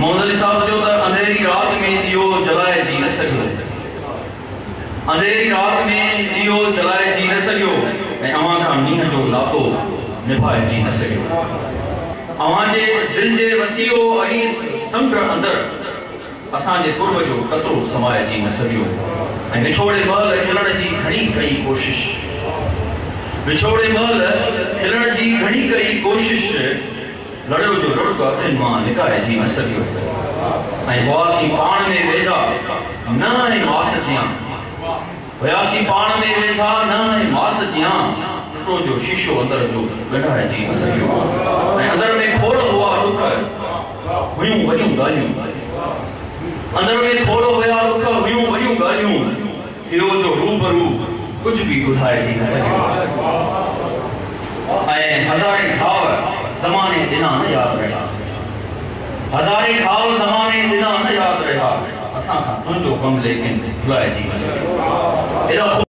मोहम्मद अली साहब जो अंधेरी रात में दियो जलाए जी न सकियो, अंधेरी रात में दियो जलाए जी न सकियो, अवां खां नींहं जो लापो निभाए जी न सकियो। अवां जे दिल जे वसीओ अरीज़ समुंड अंदर असांजे कुर्ब जो कतरो समाए जी न सकियो। विछोड़े महल खिलण जी घणी कई कोशिश, विछोड़े महल खिलण जी घणी कई कोशिश, लड़ो जो लड़को अखियुनि मां लिकाए जी न सकियो। हुआसीं पाण में वेझा न मास जियां, हुआसीं पाण में वेझा न मास जियां, टुटो जो शीशो अंदर जो गंढाए जी न सकियो। अंदर में खोड़ हुआ दुख हुयूं वॾियूं ॻाल्हियूं, अंदर में खोड़ हुया दुख हुयूं वॾियूं ॻाल्हियूं, थियो जो रूबरू कुछ भी ॿुधाए जी न सकियो। हज़ारे घाव ज़माने दिना न याद रहा, हज़ारे घाव ज़माने दिना न याद रहा, असां खां तुंहिंजो गम लेकिन भुलाए जी न सकियो।